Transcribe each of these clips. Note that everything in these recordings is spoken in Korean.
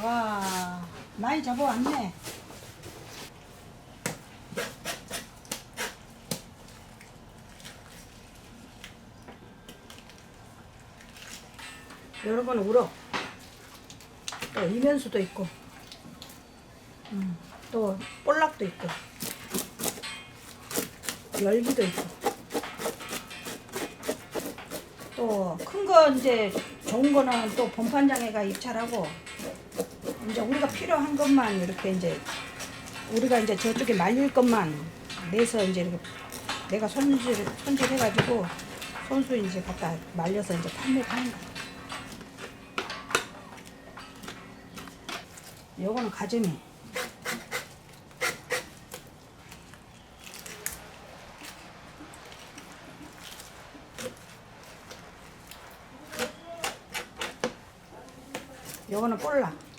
와, 많이 잡아왔네. 여러 번 울어. 또 이면수도 있고, 또 볼락도 있고, 열기도 있고, 또 큰 거 이제 좋은 거는 또 본판장애가 입찰하고, 이제 우리가 필요한 것만 이렇게 이제 우리가 이제 저쪽에 말릴 것만 내서 이제 이렇게 내가 손질해가지고 손수 이제 갖다 말려서 이제 판매를 하는 거야. 요거는 가재미. 요거는 볼락.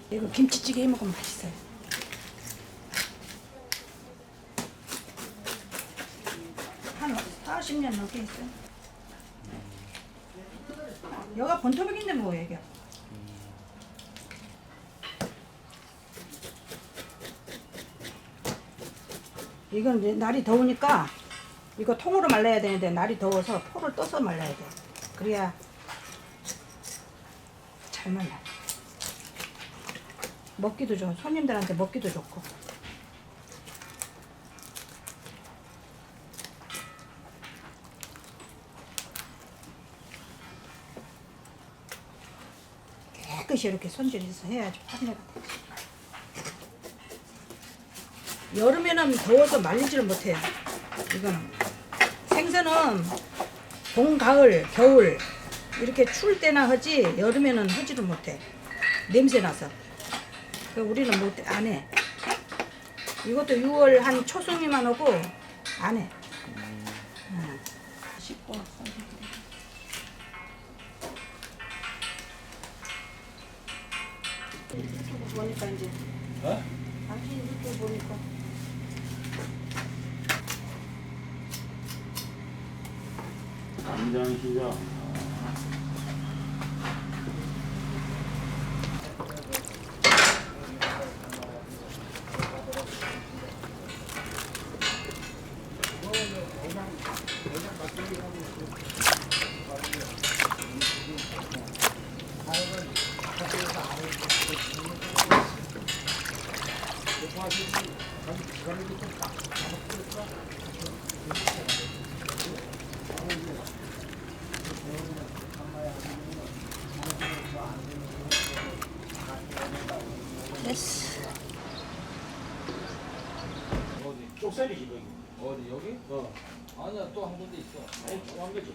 이거 김치찌개 해 먹으면 맛있어요. 한 40년 넘게 했어요. 여가 본토백인데 뭐 얘기야. 이건 이제 날이 더우니까 이거 통으로 말라야 되는데 날이 더워서 포를 떠서 말라야 돼. 그래야 잘 말라. 먹기도 좋아. 손님들한테 먹기도 좋고. 깨끗이 이렇게 손질해서 해야지 판매가 돼. 여름에는 더워서 말리지를 못해요. 이거는 생선은 봄, 가을, 겨울 이렇게 추울 때나 하지 여름에는 하지를 못해. 냄새 나서. 우리는 안 해. 이것도 6월 한 초송이만 하고 안 해. 씻고 유튜브 보니까 이제 당신 유튜브 보니까 간장시장. 됐어. 어디? 쪽살이지 여기. 어디 여기? 아니야 또 한 군데 있어. 아니 한 거지.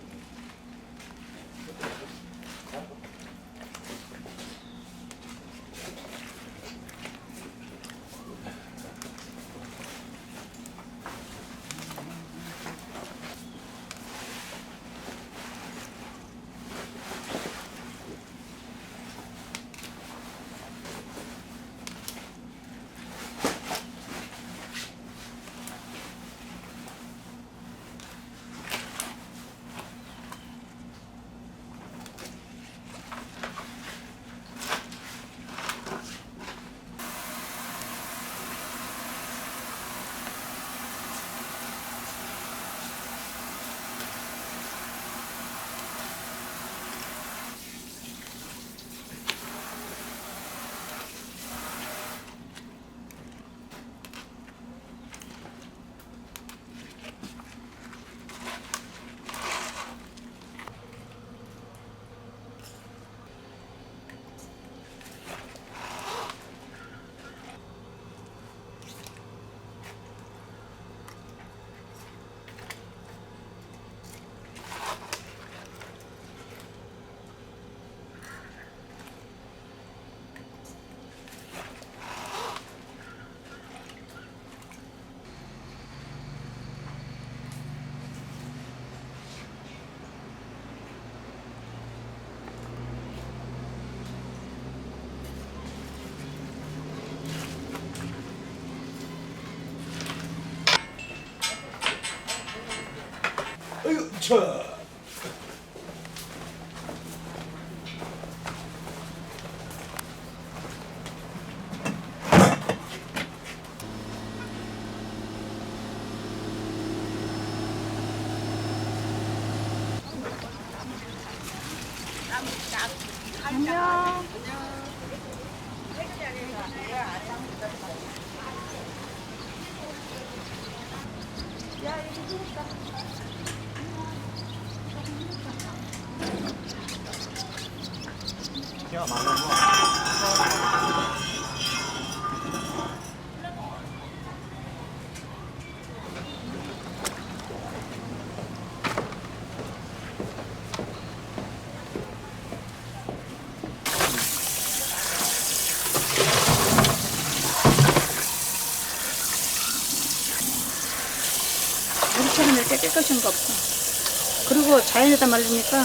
아이고 자. 안녕. 야, 많아. 우리처럼 이렇게 깨끗한 거 없어. 그리고 자연에다 말리니까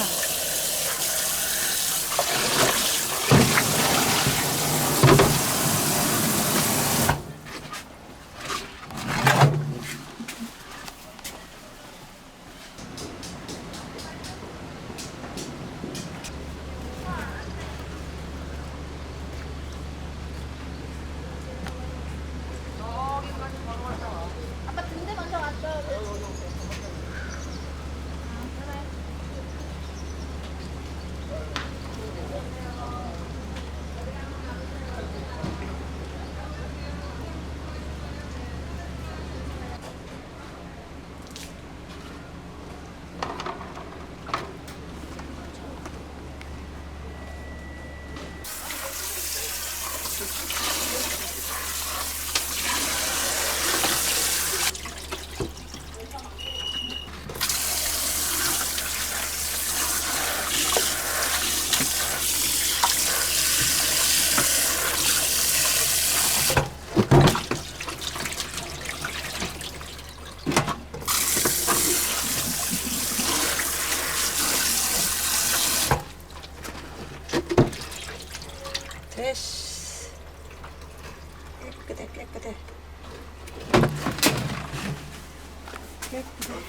됐어. 깨끗해, 깨끗해. 깨끗해.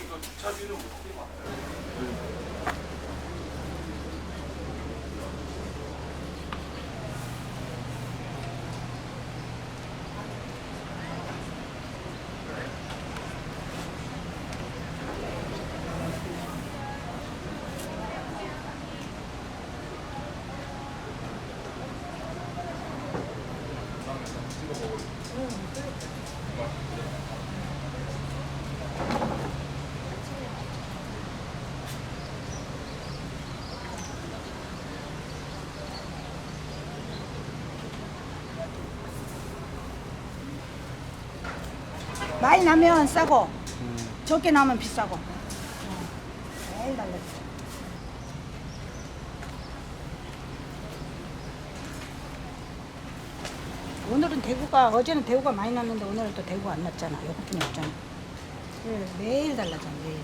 많이 나면 싸고 적게 나면 비싸고. 제일 달라. 오늘은 대구가 어제는 대구가 많이 났는데 오늘은 또 대구가 안 났잖아. 요거뿐이 없잖아. 매일 달라져 매일.